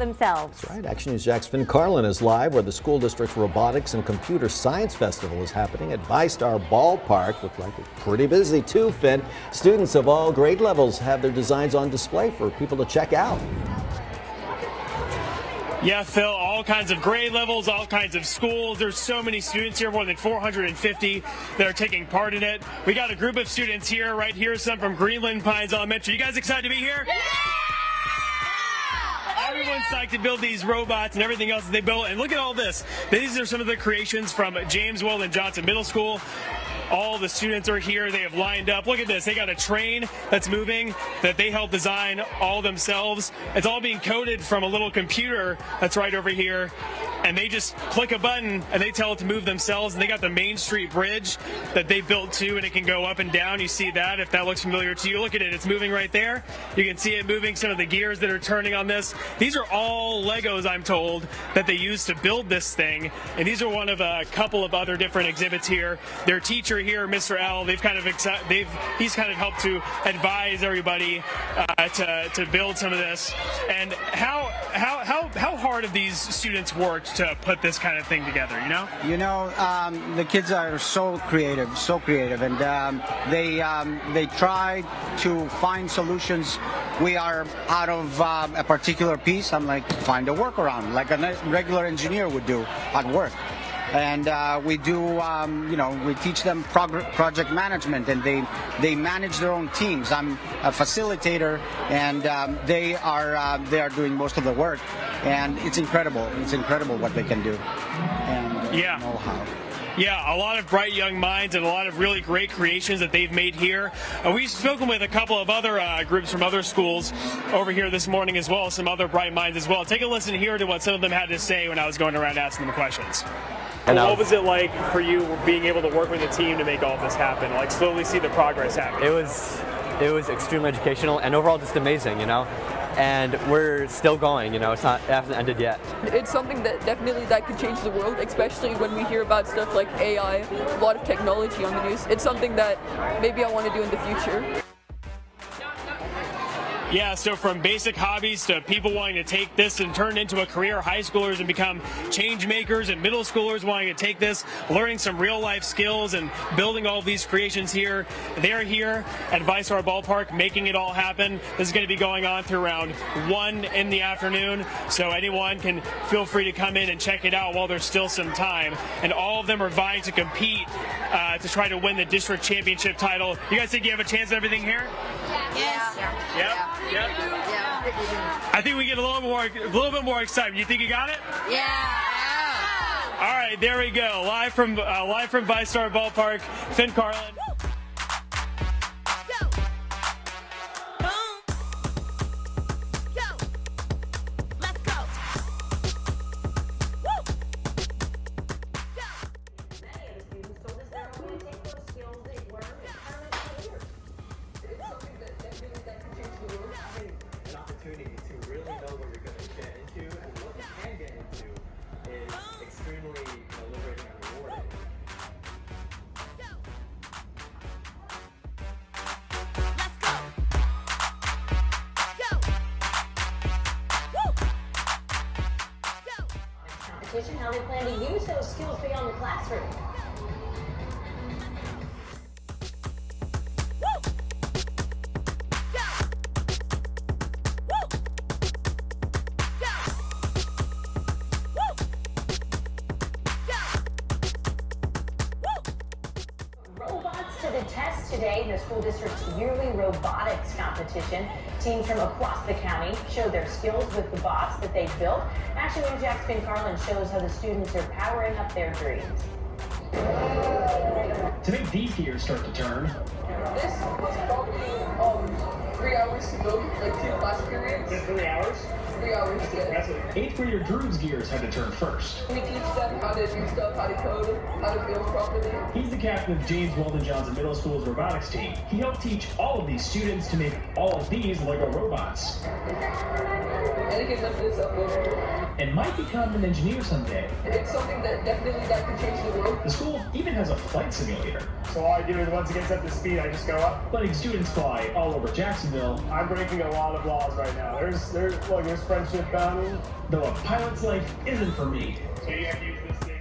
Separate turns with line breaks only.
themselves.
That's right. Action News Jack's Finn Carlin is live where the school district's Robotics and Computer Science Festival is happening at VyStar Ballpark. Looks like it's pretty busy too, Finn. Students of all grade levels have their designs on display for people to check out.
Yeah, Phil, all kinds of grade levels, all kinds of schools. There's so many students here, more than 450 that are taking part in it. We got a group of students here, right here, some from Greenland Pines Elementary. You guys excited to be here? Yeah! Everyone's psyched to build these robots and everything else that they built. And look at all this. These are some of the creations from James Weldon Johnson Middle School. All the students are here. They have lined up. Look at this. They got a train that's moving that they helped design all themselves. It's all being coded from a little computer that's right over here. And they just click a button and they tell it to move themselves. And they got the Main Street Bridge that they built too, and it can go up and down. You see that if that looks familiar to you. Look at it. It's moving right there. You can see it moving, some of the gears that are turning on this. These are all Legos, I'm told, that they used to build this thing. And these are one of a couple of other different exhibits here. Their teacher here, Mr. L, he's kind of helped to advise everybody to build some of this. And how hard have these students worked to put this kind of thing together, you know?
The kids are so creative, and they try to find solutions. We are out of a particular piece. I'm like, find a workaround, like a regular engineer would do at work. And we do, we teach them project management, and they manage their own teams. I'm a facilitator, and they are doing most of the work, and it's incredible. It's incredible what they can do, and
yeah.
Know how.
Yeah, a lot of bright young minds and a lot of really great creations that they've made here. We've spoken with a couple of other groups from other schools over here this morning as well, some other bright minds as well. Take a listen here to what some of them had to say when I was going around asking them questions. And what was it like for you being able to work with a team to make all this happen, like slowly see the progress happen?
It was extremely educational and overall just amazing, and we're still going, it hasn't ended yet.
It's something that definitely could change the world, especially when we hear about stuff like AI, a lot of technology on the news. It's something that maybe I want to do in the future.
Yeah, so from basic hobbies to people wanting to take this and turn it into a career, high schoolers and become change makers, and middle schoolers wanting to take this, learning some real life skills and building all of these creations here. They're here at VyStar Ballpark making it all happen. This is going to be going on through around 1 in the afternoon, so anyone can feel free to come in and check it out while there's still some time. And all of them are vying to compete to try to win the district championship title. You guys think you have a chance at everything here?
Yes.
Yeah. I think we get a little bit more excitement. You think you got it?
Yeah.
All right, there we go. Live from VyStar Ballpark, Finn Carlin.
To really know what you're going to get into, and what you can get into is extremely liberating and rewarding.
Let's go. Go. Woo. Go.
Competition, how they plan to use those skills beyond the classroom. To the test today in the school district's yearly robotics competition. Teams from across the county show their skills with the bots that they've built. Action News Jack's Finn Carlin shows how the students are powering up their dreams.
To make these gears start to turn,
This was probably 3 hours to build, like 2 class periods.
just 3 hours.
3 hours, yeah.
That's it. 8th grader Drew's gears had to turn first.
We teach them how to do stuff, how to code, how to build properly.
He's the captain of James Weldon Johnson Middle School's robotics team. He helped teach all of these students to make all of these Lego robots.
And he can lift this up over.
And might become an engineer someday.
It's something that definitely could change the world.
The school even has a
flight simulator.
So all I do is once it gets up to speed, I just go up.
Letting students fly all over Jacksonville.
I'm breaking a lot of laws right now. There's friendship bounding.
Though a pilot's life isn't for me.
So you have to use this thing.